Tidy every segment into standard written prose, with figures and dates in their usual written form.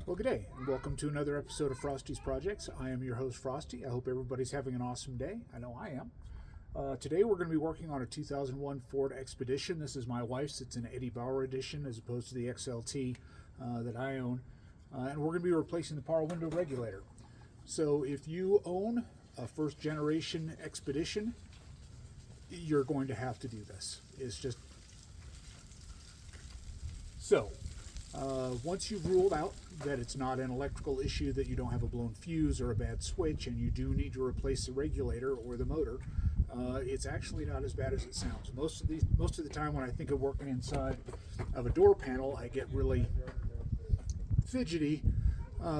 Well, good day, and welcome to another episode of Frosty's Projects. I am your host, Frosty. I hope everybody's having an awesome day. I know I am. Today we're going to be working on a 2001 Ford Expedition. This is my wife's. It's an Eddie Bauer edition as opposed to the XLT that I own. And we're going to be replacing the power window regulator. So if you own a first generation Expedition, you're going to have to do this. It's just... So, once you've ruled out that it's not an electrical issue, that you don't have a blown fuse or a bad switch, and you do need to replace the regulator or the motor, it's actually not as bad as it sounds. Most of the time when I think of working inside of a door panel, I get really fidgety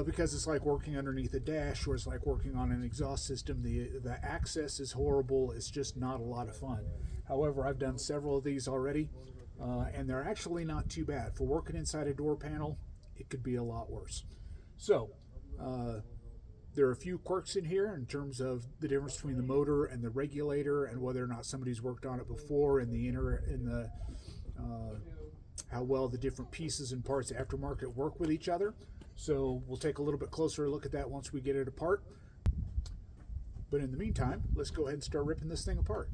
because it's like working underneath a dash, or it's like working on an exhaust system. The access is horrible. It's just not a lot of fun. However, I've done several of these already. And they're actually not too bad. For working inside a door panel, it could be a lot worse. So, there are a few quirks in here in terms of the difference between the motor and the regulator, and whether or not somebody's worked on it before, and how well the different pieces and parts aftermarket work with each other. So we'll take a little bit closer look at that once we get it apart. But in the meantime, let's go ahead and start ripping this thing apart.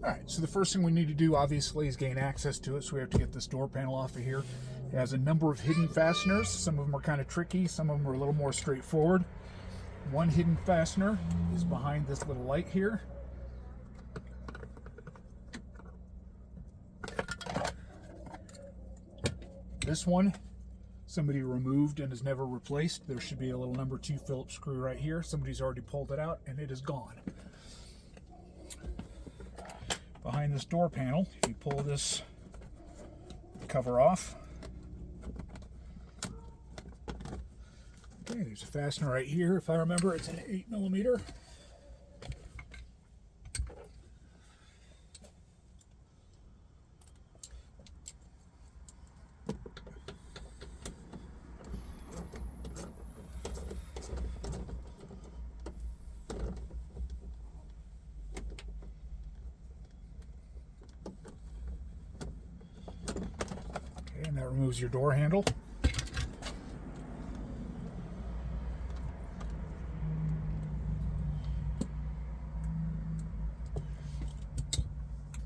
Alright, so the first thing we need to do, obviously, is gain access to it, so we have to get this door panel off of here. It has a number of hidden fasteners. Some of them are kind of tricky, some of them are a little more straightforward. One hidden fastener is behind this little light here. This one, somebody removed and has never replaced. There should be a little number 2 Phillips screw right here. Somebody's already pulled it out, and it is gone. Behind this door panel, if you pull this cover off, okay, there's a fastener right here. If I remember, it's an 8mm. And that removes your door handle.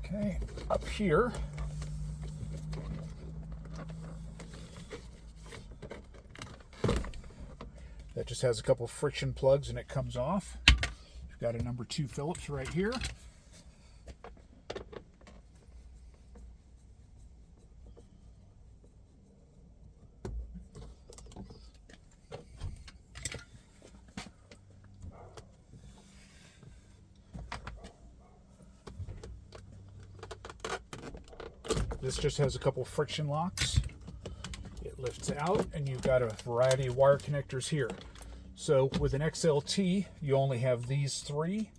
Okay, up here, that just has a couple friction plugs and it comes off. You've got a number 2 Phillips right here. This just has a couple friction locks. It lifts out, and you've got a variety of wire connectors here. So with an XLT, you only have these 3.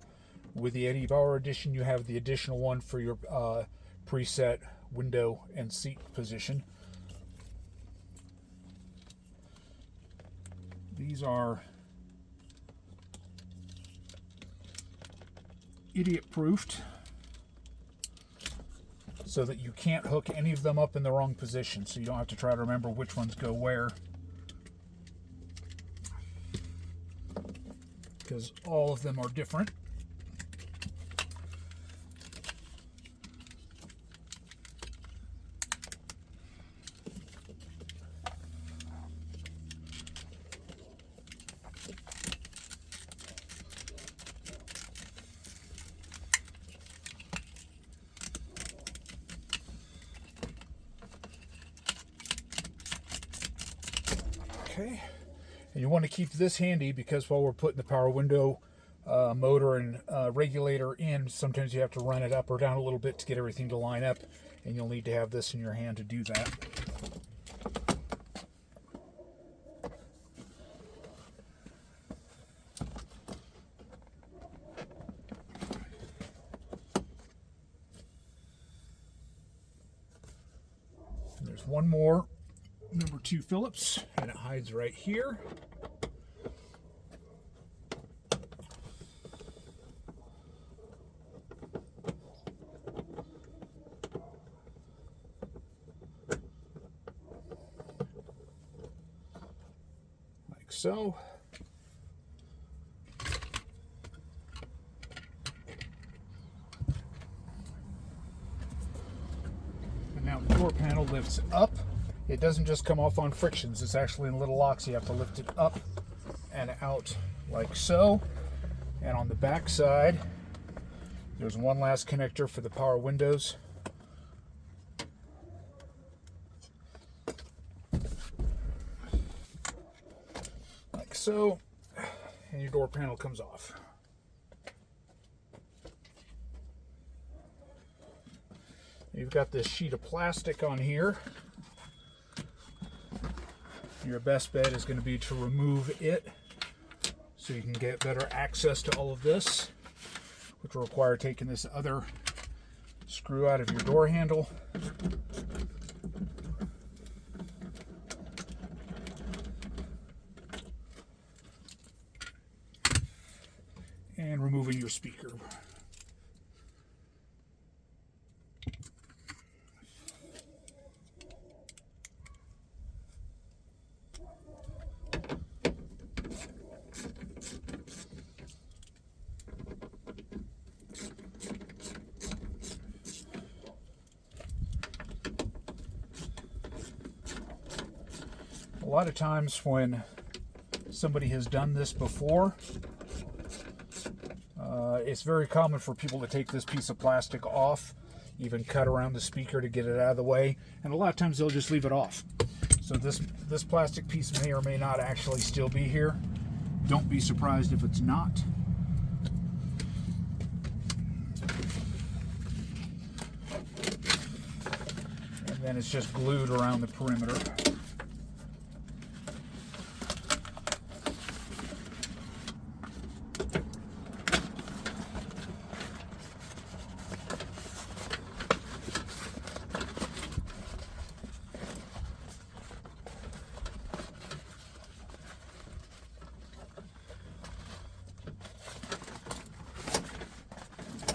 With the Eddie Bauer edition, you have the additional one for your preset window and seat position. These are idiot-proofed, so that you can't hook any of them up in the wrong position, so you don't have to try to remember which ones go where, because all of them are different. Okay, and you want to keep this handy because while we're putting the power window motor and regulator in, sometimes you have to run it up or down a little bit to get everything to line up, and you'll need to have this in your hand to do that. And there's one more number 2 Phillips, and it hides right here. so. And now the door panel lifts up. It doesn't just come off on frictions, it's actually in little locks. You have to lift it up and out like so. And on the back side, there's one last connector for the power windows. Like so, and your door panel comes off. You've got this sheet of plastic on here. Your best bet is going to be to remove it so you can get better access to all of this, which will require taking this other screw out of your door handle. And removing your speaker. A lot of times when somebody has done this before, it's very common for people to take this piece of plastic off, even cut around the speaker to get it out of the way, and a lot of times they'll just leave it off. So this plastic piece may or may not actually still be here. Don't be surprised if it's not. And then it's just glued around the perimeter.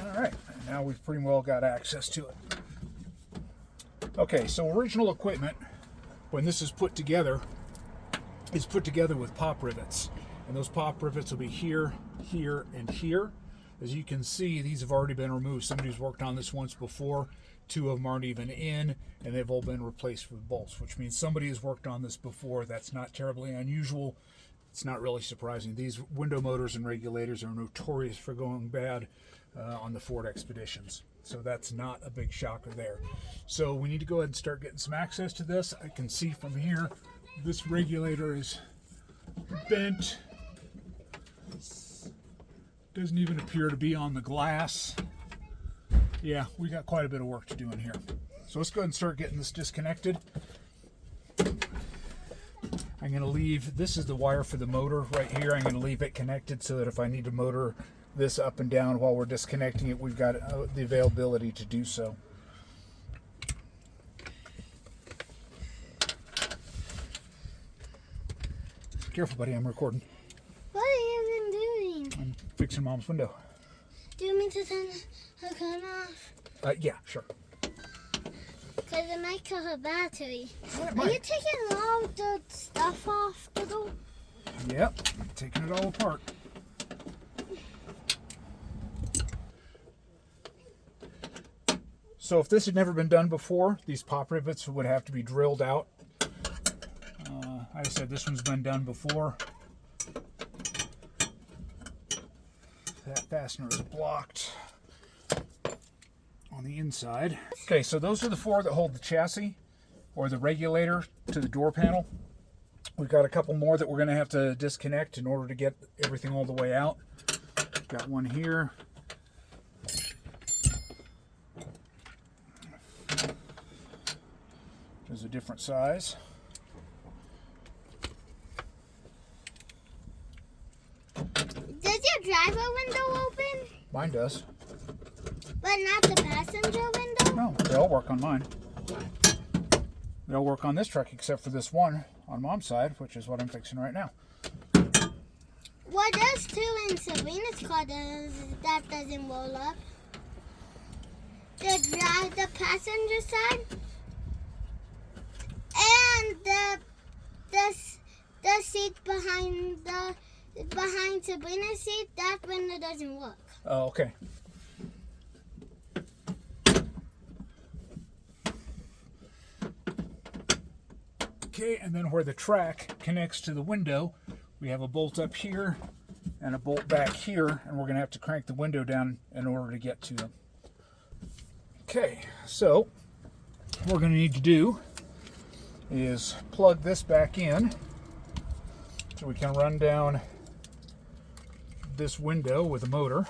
Alright, now we've pretty well got access to it. Okay, so original equipment, when this is put together with pop rivets. And those pop rivets will be here, here, and here. As you can see, these have already been removed. Somebody's worked on this once before. 2 of them aren't even in, and they've all been replaced with bolts, which means somebody has worked on this before. That's not terribly unusual. It's not really surprising. These window motors and regulators are notorious for going bad on the Ford Expeditions. So that's not a big shocker there. So we need to go ahead and start getting some access to this. I can see from here, this regulator is bent. Doesn't even appear to be on the glass. Yeah, we got quite a bit of work to do in here. So let's go ahead and start getting this disconnected. I'm going to leave, this is the wire for the motor right here. I'm going to leave it connected so that if I need to motor this up and down while we're disconnecting it, we've got the availability to do so. Careful, buddy, I'm recording. What are you even doing? I'm fixing Mom's window. Do you mean to turn her phone off? Yeah, sure. Because it might kill her battery. Yeah, Are you taking all the stuff off the door? Yep, taking it all apart. So if this had never been done before, these pop rivets would have to be drilled out. Like I said, this one's been done before. That fastener is blocked on the inside. Okay, so those are the 4 that hold the chassis or the regulator to the door panel. We've got a couple more that we're going to have to disconnect in order to get everything all the way out. Got one here. There's a different size. Does your driver window open? Mine does. But not the passenger window? No, they all work on mine. They all work on this truck except for this one on Mom's side, which is what I'm fixing right now. Well, there's 2 in Serena's car that doesn't roll up. The passenger side and the seat behind Sabrina's seat, that window doesn't work. Oh, okay. Okay, and then where the track connects to the window, we have a bolt up here and a bolt back here, and we're going to have to crank the window down in order to get to them. Okay, so what we're going to need to do is plug this back in so we can run down this window with a motor.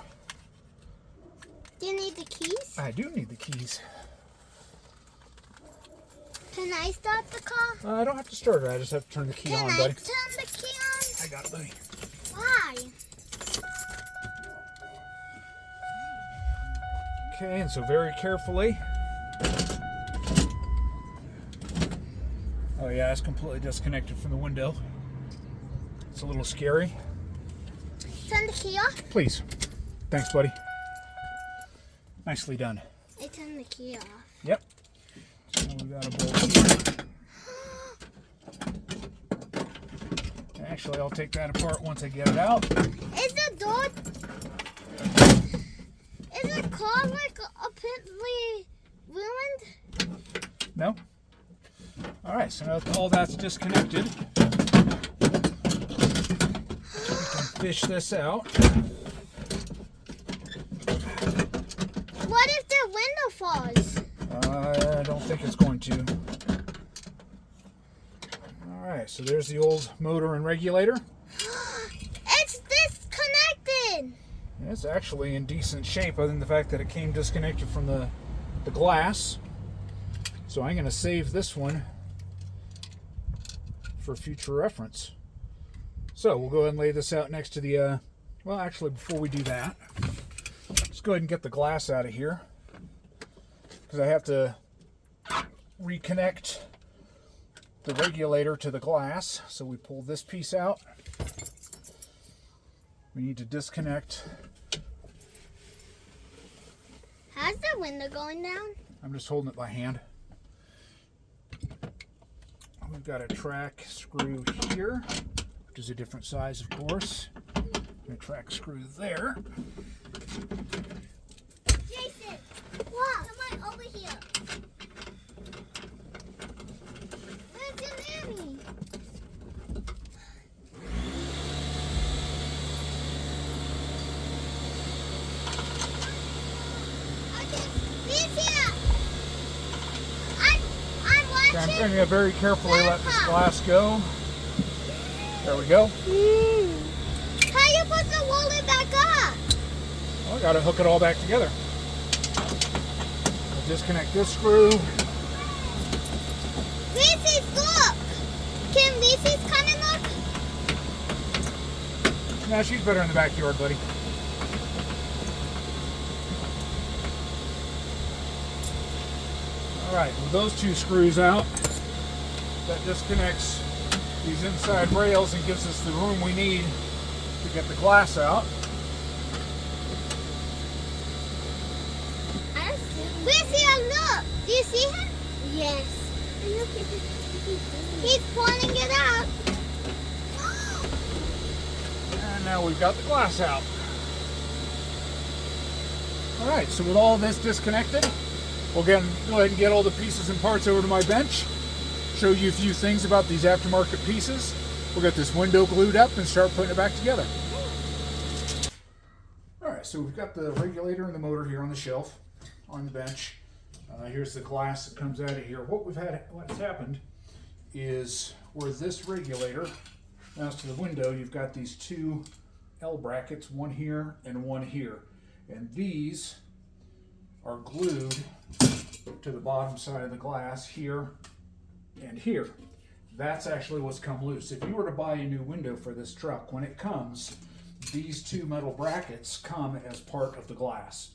Do you need the keys? I do need the keys. Can I start the car? I don't have to start it, I just have to turn the key on, buddy. Can I turn the key on? I got it, buddy. Why? Okay, and so very carefully. Oh yeah, it's completely disconnected from the window. It's a little scary. Turn the key off? Please. Thanks, buddy. Nicely done. I turned the key off. Yep. So we got a bolt here. Actually, I'll take that apart once I get it out. Is the door... Is the car like apparently ruined? No? Alright, so now all that's disconnected. We can fish this out. What if the window falls? I don't think it's going to. Alright, so there's the old motor and regulator. It's disconnected! It's actually in decent shape other than the fact that it came disconnected from the glass. So I'm going to save this one for future reference. So we'll go ahead and lay this out next to the, well actually before we do that, let's go ahead and get the glass out of here. Because I have to reconnect the regulator to the glass. So we pull this piece out. We need to disconnect. How's the window going down? I'm just holding it by hand. We've got a track screw here, which is a different size, of course. And a track screw there. Jason, wow, come on over here. Where's your nanny? Okay, he's here. I'm watching. Okay, I'm going to very carefully let this glass go. There we go. How you supposed to roll it back up? Well, I got to hook it all back together. I'll disconnect this screw. Reese's, look! Can Reese's come and look? Nah, she's better in the backyard, buddy. Alright, with those two screws out, that disconnects these inside rails and gives us the room we need to get the glass out. Reese, look! Do you see him? Yes. He's pulling it out. And now we've got the glass out. Alright, so with all of this disconnected, we'll go ahead and get all the pieces and parts over to my bench. Show you a few things about these aftermarket pieces. We'll get this window glued up and start putting it back together. Alright, so we've got the regulator and the motor here on the shelf, on the bench. Here's the glass that comes out of here. What's happened is where this regulator mounts to the window, you've got these two L brackets, one here and one here. And these are glued to the bottom side of the glass here and here. That's actually what's come loose. If you were to buy a new window for this truck, when it comes, these two metal brackets come as part of the glass.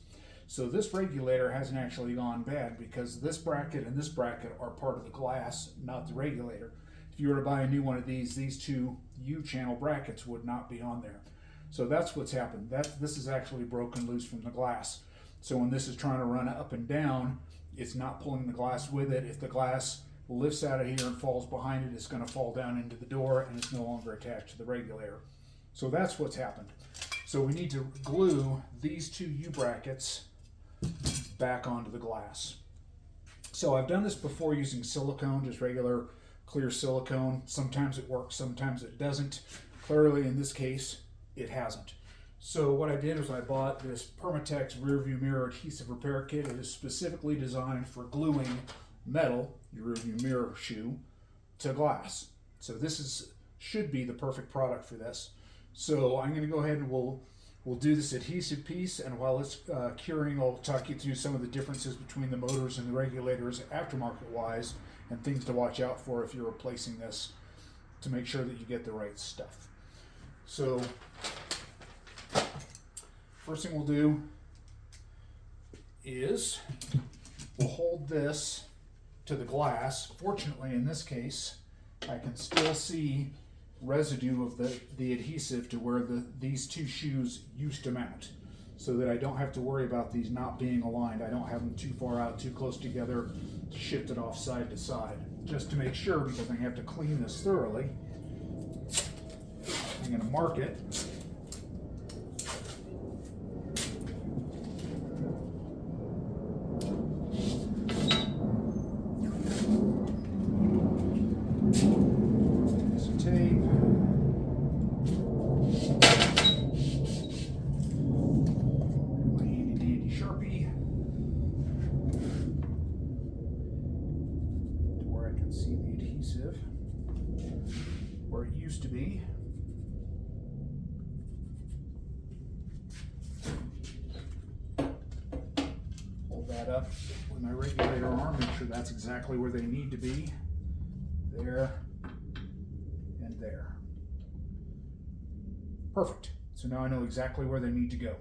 So this regulator hasn't actually gone bad because this bracket and this bracket are part of the glass, not the regulator. If you were to buy a new one of these two U-channel brackets would not be on there. So that's what's happened. This is actually broken loose from the glass. So when this is trying to run up and down, it's not pulling the glass with it. If the glass lifts out of here and falls behind it, it's going to fall down into the door and it's no longer attached to the regulator. So that's what's happened. So we need to glue these two U-brackets back onto the glass. So I've done this before using silicone, just regular clear silicone. Sometimes it works, sometimes it doesn't. Clearly in this case, it hasn't. So what I did was I bought this Permatex rear view mirror adhesive repair kit. It is specifically designed for gluing metal, your rear view mirror shoe, to glass. So this should be the perfect product for this. So I'm going to go ahead and we'll do this adhesive piece, and while it's curing, I'll talk you through some of the differences between the motors and the regulators aftermarket wise, and things to watch out for if you're replacing this to make sure that you get the right stuff. So first thing we'll do is we'll hold this to the glass. Fortunately, in this case, I can still see residue of the adhesive to where these two shoes used to mount, so that I don't have to worry about these not being aligned. I don't have them too far out, too close together, shifted off side to side. Just to make sure, because I have to clean this thoroughly, I'm going to mark it. Where it used to be. Hold that up with my regulator arm, make sure that's exactly where they need to be. There and there. Perfect. So now I know exactly where they need to go. I'm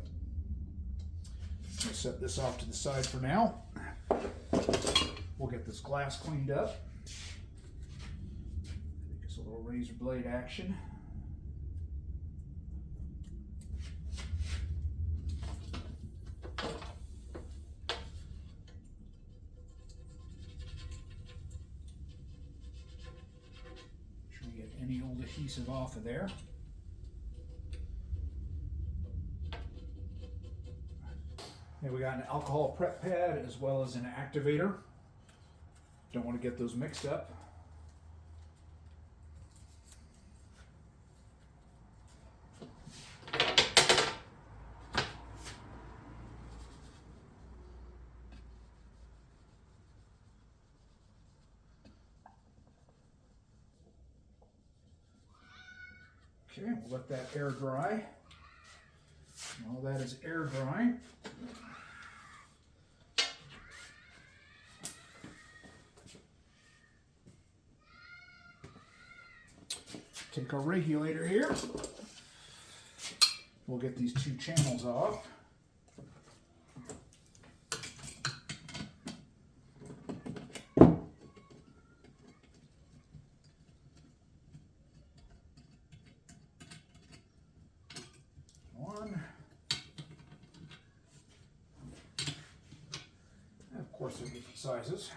going to set this off to the side for now. We'll get this glass cleaned up. Just a little razor blade action. Make sure we get any old adhesive off of there. And we got an alcohol prep pad as well as an activator. Don't want to get those mixed up. Okay, we'll let that air dry. While that is air drying, take our regulator here. We'll get these two channels off. One. And of course, they're different sizes.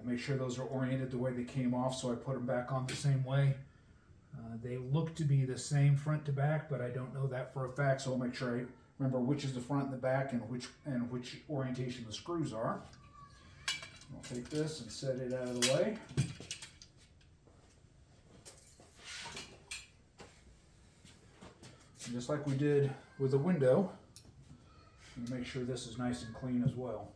Make sure those are oriented the way they came off, so I put them back on the same way. They look to be the same front to back, but I don't know that for a fact, so I'll make sure I remember which is the front and the back and which orientation the screws are. I'll take this and set it out of the way. And just like we did with the window, make sure this is nice and clean as well.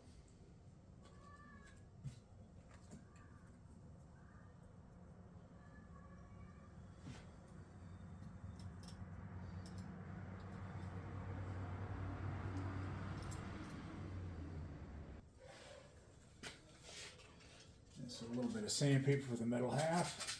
So a little bit of sandpaper for the metal half.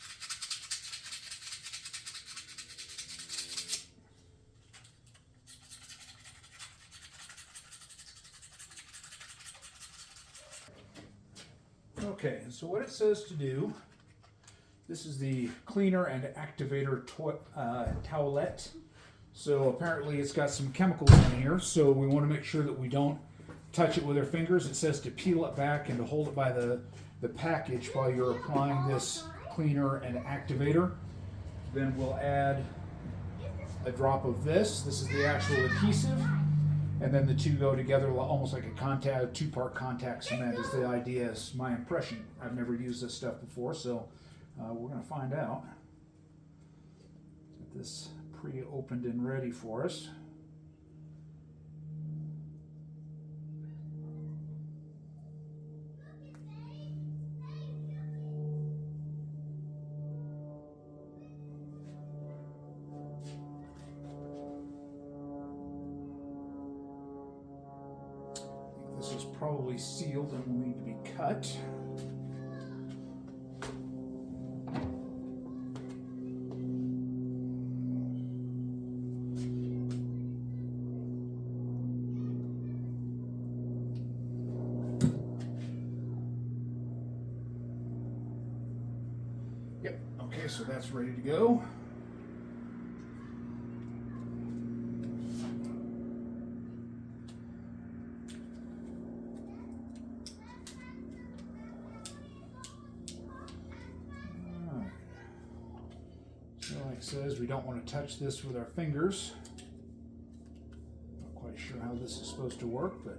Okay, so what it says to do, this is the cleaner and activator towelette. So apparently it's got some chemicals in here, so we want to make sure that we don't touch it with our fingers. It says to peel it back and to hold it by the package while you're applying this cleaner and activator. Then we'll add a drop of this. This is the actual adhesive. And then the two go together almost like a two-part contact cement is the idea, is my impression. I've never used this stuff before, so we're going to find out. Get this pre-opened and ready for us. This is probably sealed and will need to be cut. Yep, okay, so that's ready to go. Like it says, we don't want to touch this with our fingers. Not quite sure how this is supposed to work, but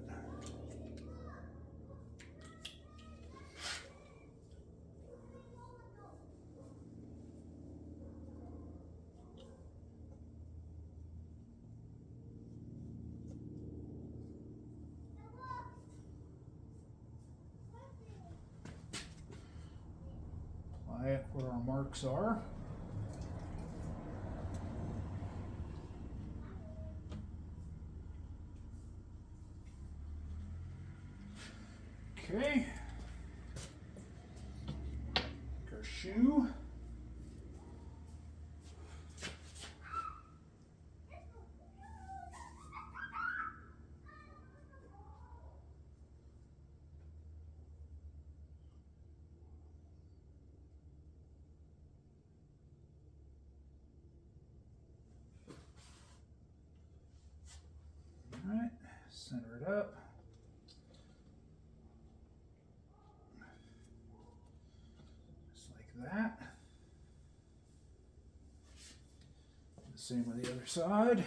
apply it where our marks are. Okay, our shoe. All right, center it up. That. The same with the other side.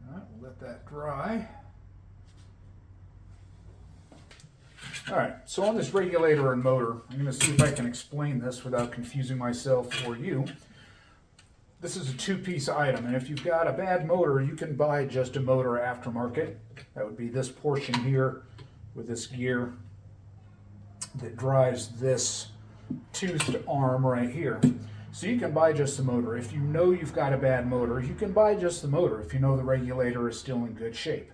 Alright, we'll let that dry. Alright, so on this regulator and motor, I'm going to see if I can explain this without confusing myself or you. This is a two-piece item, and if you've got a bad motor, you can buy just a motor aftermarket. That would be this portion here with this gear that drives this toothed arm right here. So you can buy just the motor. If you know you've got a bad motor, you can buy just the motor if you know the regulator is still in good shape.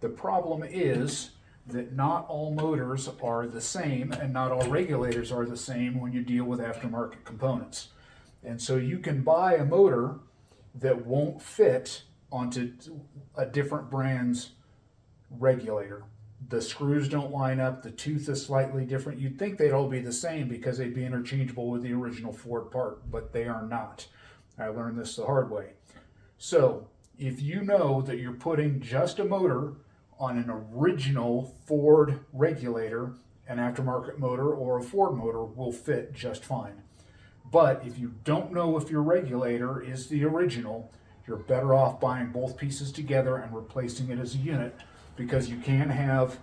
The problem is that not all motors are the same and not all regulators are the same when you deal with aftermarket components. And so you can buy a motor that won't fit onto a different brand's regulator. The screws don't line up, the tooth is slightly different. You'd think they'd all be the same because they'd be interchangeable with the original Ford part, but they are not. I learned this the hard way. So if you know that you're putting just a motor on an original Ford regulator, an aftermarket motor or a Ford motor will fit just fine. But if you don't know if your regulator is the original, you're better off buying both pieces together and replacing it as a unit, because you can have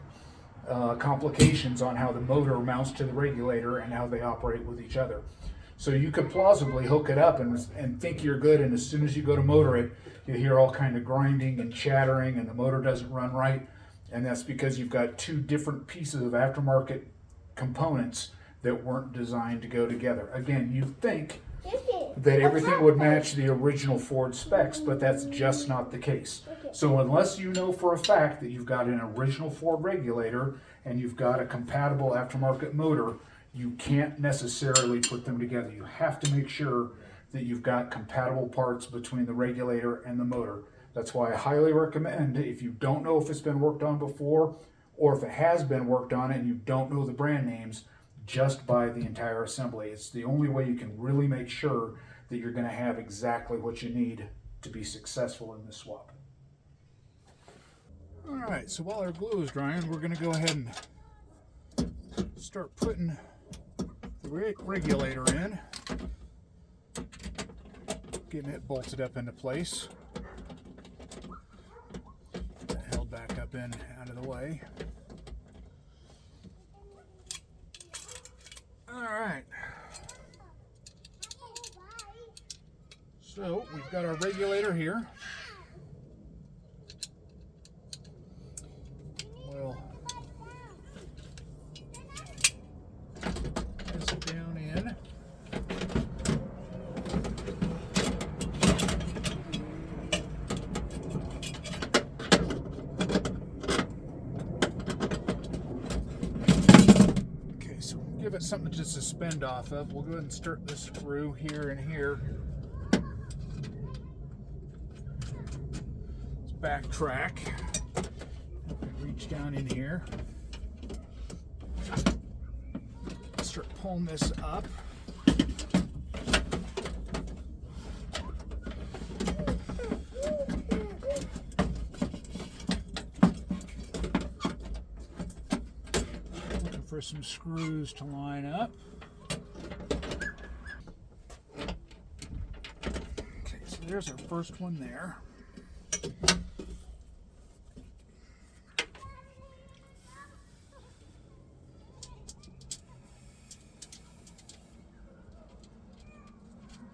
complications on how the motor mounts to the regulator and how they operate with each other. So you could plausibly hook it up and think you're good, and as soon as you go to motor it, you hear all kind of grinding and chattering, and the motor doesn't run right. And that's because you've got two different pieces of aftermarket components that weren't designed to go together. Again, you think that everything would match the original Ford specs, but that's just not the case. So unless you know for a fact that you've got an original Ford regulator and you've got a compatible aftermarket motor, you can't necessarily put them together. You have to make sure that you've got compatible parts between the regulator and the motor. That's why I highly recommend, if you don't know if it's been worked on before, or if it has been worked on and you don't know the brand names, just buy the entire assembly. It's the only way you can really make sure that you're going to have exactly what you need to be successful in this swap. All right, so while our glue is drying, we're going to go ahead and start putting the regulator in, getting it bolted up into place. Held back up in out of the way. All right. So we've got our regulator here. We'll press it down in. Okay, so give it something to suspend off of. We'll go ahead and start this screw here and here. Let's backtrack. Reach down in here. Start pulling this up. Looking for some screws to line up. Okay, so there's our first one there.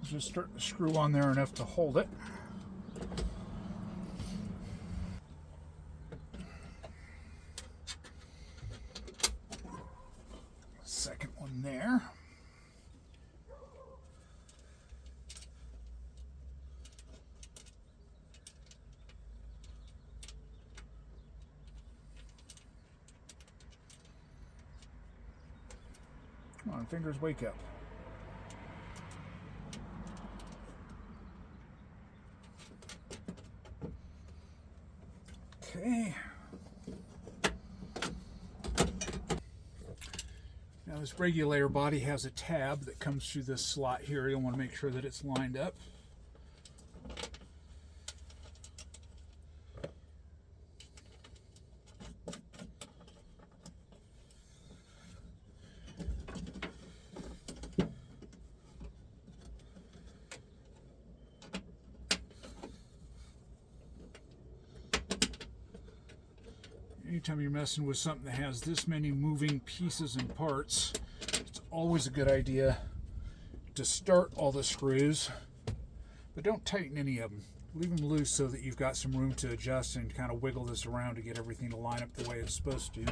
Just start the screw on there enough to hold it. Second one there. Come on, fingers, wake up. Okay. Now this regulator body has a tab that comes through this slot here. You'll want to make sure that it's lined up. Anytime you're messing with something that has this many moving pieces and parts, it's always a good idea to start all the screws, but don't tighten any of them. Leave them loose so that you've got some room to adjust and kind of wiggle this around to get everything to line up the way it's supposed to.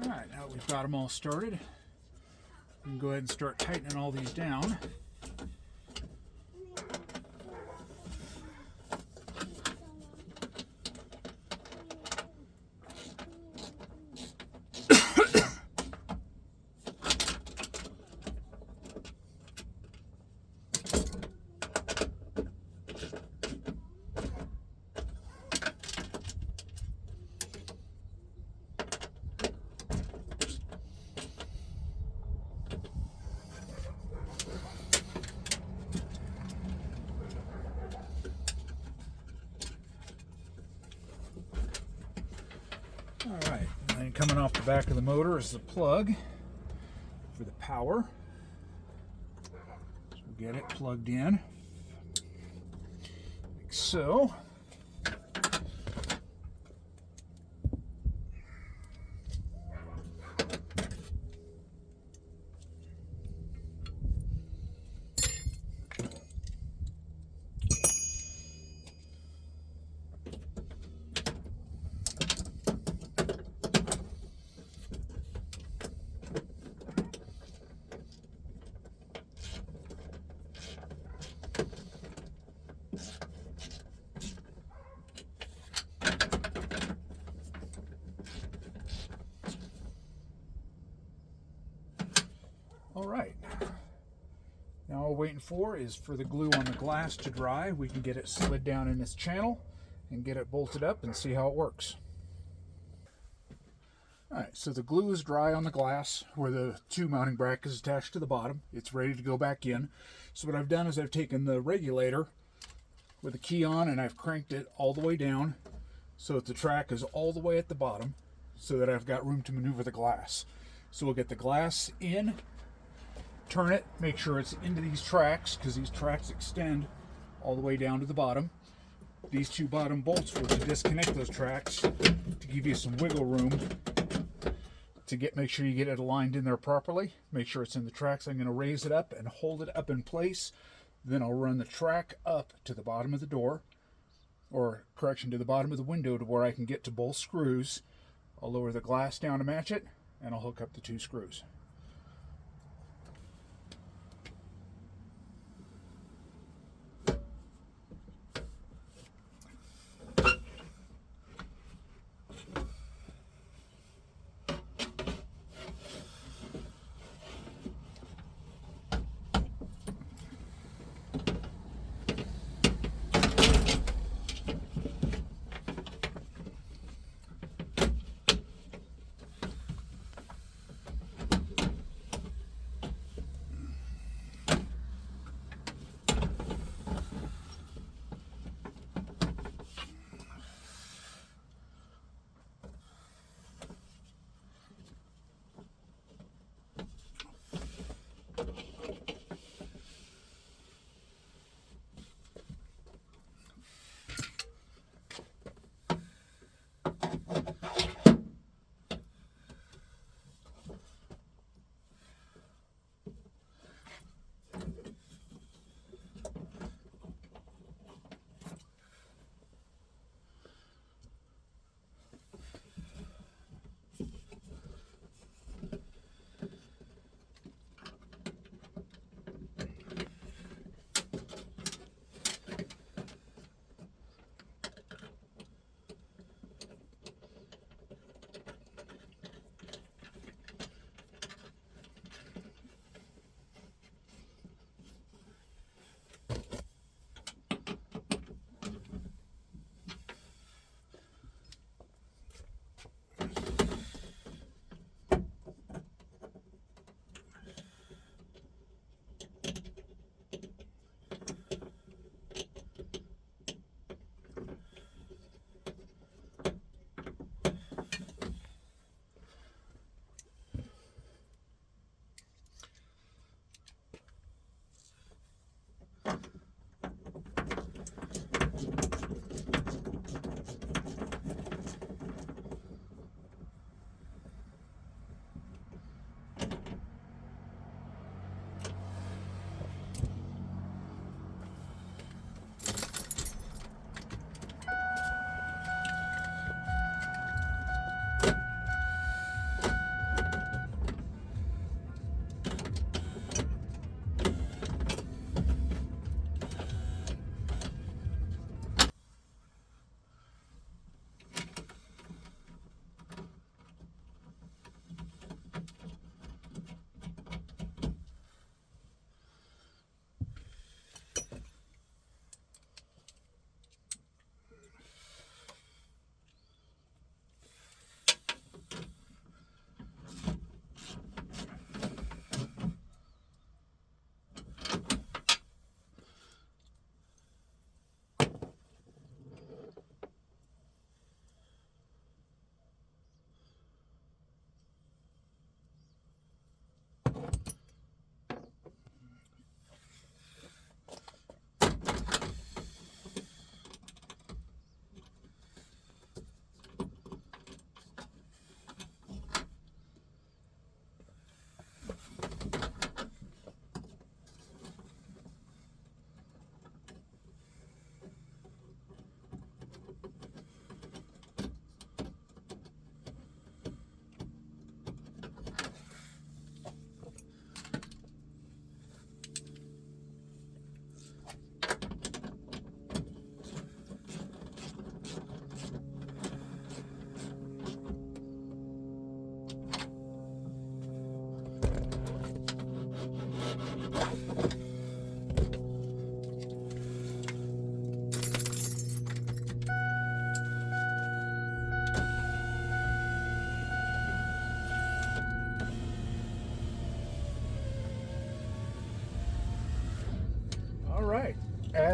Alright, now that we've got them all started, we can go ahead and start tightening all these down. back of the motor is the plug for the power. So get it plugged in like so. All right, now all we're waiting for is for the glue on the glass to dry. We can get it slid down in this channel and get it bolted up and see how it works. All right, so the glue is dry on the glass where the two mounting brackets attached to the bottom. It's ready to go back in. So what I've done is I've taken the regulator with the key on and I've cranked it all the way down so that the track is all the way at the bottom so that I've got room to maneuver the glass. So we'll get the glass in, turn it, make sure it's into these tracks because these tracks extend all the way down to the bottom. These two bottom bolts were to disconnect those tracks to give you some wiggle room to make sure you get it aligned in there properly. Make sure it's in the tracks. I'm going to raise it up and hold it up in place. Then I'll run the track up to the bottom of the door, or correction, to the bottom of the window to where I can get to both screws. I'll lower the glass down to match it and I'll hook up the two screws.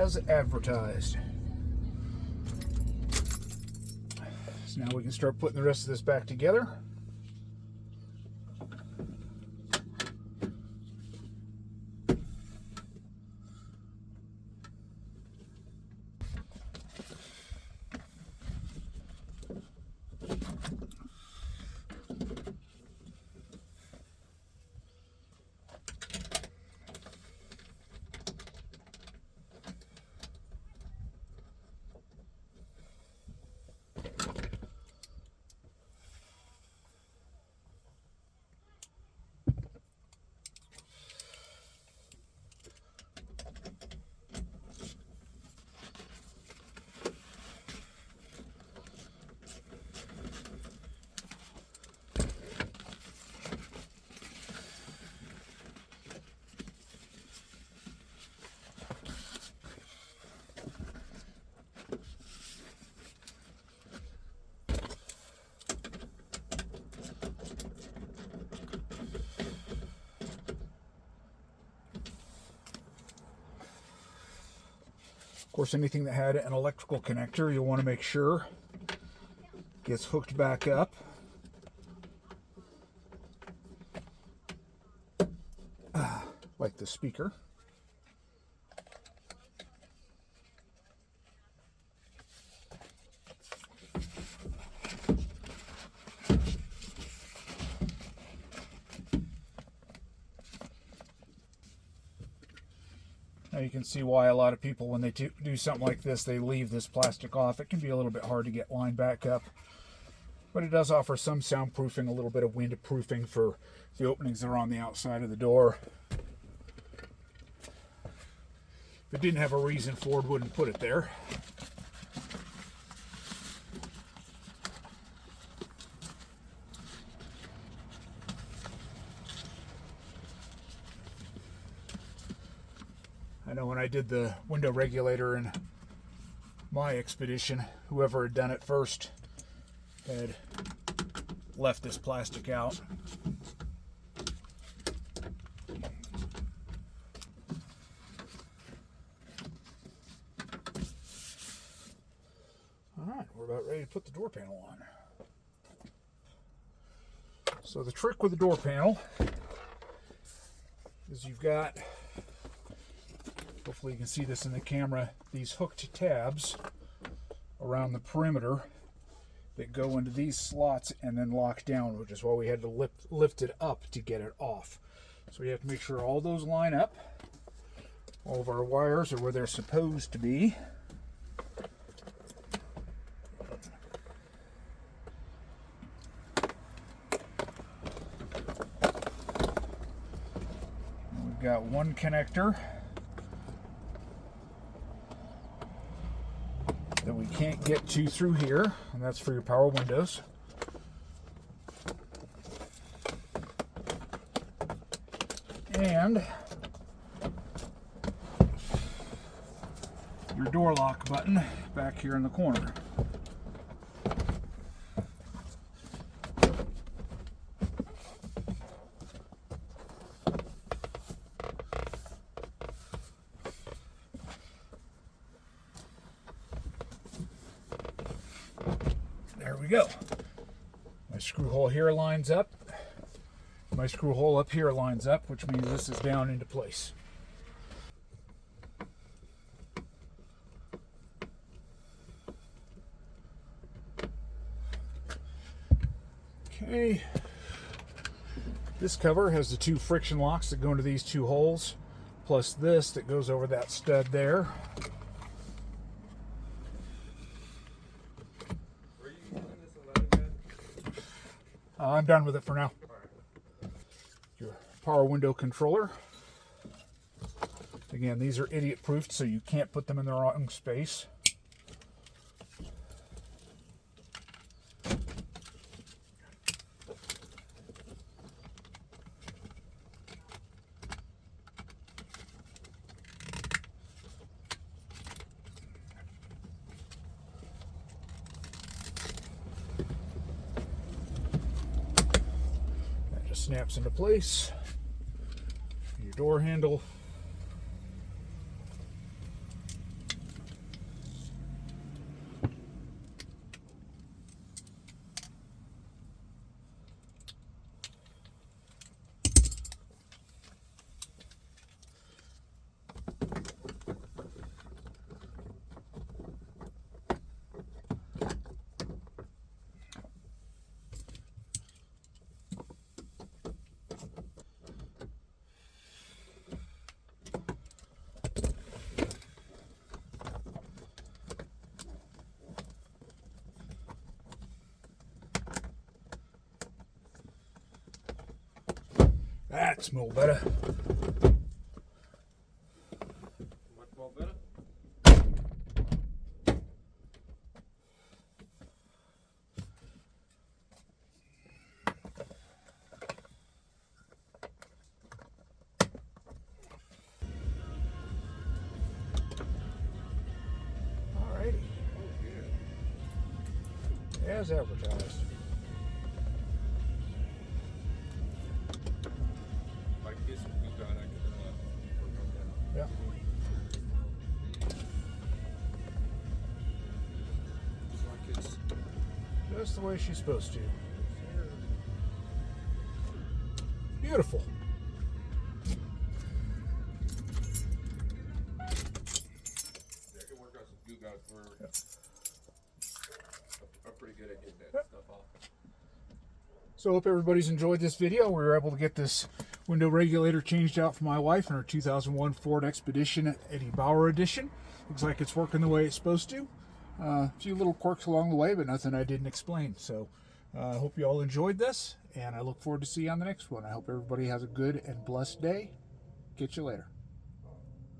as advertised. So now we can start putting the rest of this back together. Of course, anything that had an electrical connector, you'll want to make sure gets hooked back up. Like the speaker. Now you can see why a lot of people, when they do something like this, they leave this plastic off. It can be a little bit hard to get lined back up, but it does offer some soundproofing, a little bit of windproofing for the openings that are on the outside of the door. If it didn't have a reason, Ford wouldn't put it there. I know when I did the window regulator in my expedition, whoever had done it first had left this plastic out. Alright, we're about ready to put the door panel on. So the trick with the door panel is you've got, hopefully you can see this in the camera, these hooked tabs around the perimeter that go into these slots and then lock down, which is why we had to lift it up to get it off. So we have to make sure all those line up. All of our wires are where they're supposed to be. And we've got one connector that we can't get to through here, and that's for your power windows. And your door lock button back here in the corner. There we go. My screw hole here lines up. My screw hole up here lines up, which means this is down into place. Okay. This cover has the two friction locks that go into these two holes, plus this that goes over that stud there. I'm done with it for now. Your power window controller. Again, these are idiot proofed, so you can't put them in the wrong space. Snaps into place. Your door handle. smell better. Much more better. Alrighty. As advertised. Like this, we got I can work on that. Yeah. It's like it's Just the way she's supposed to. Beautiful. yeah, I can work on some glue guns for. I'm pretty good at getting that stuff off. So hope everybody's enjoyed this video. We were able to get this window regulator changed out for my wife in her 2001 Ford Expedition Eddie Bauer edition. Looks like it's working the way it's supposed to. A few little quirks along the way, but nothing I didn't explain. So I hope you all enjoyed this, and I look forward to see you on the next one. I hope everybody has a good and blessed day. Catch you later.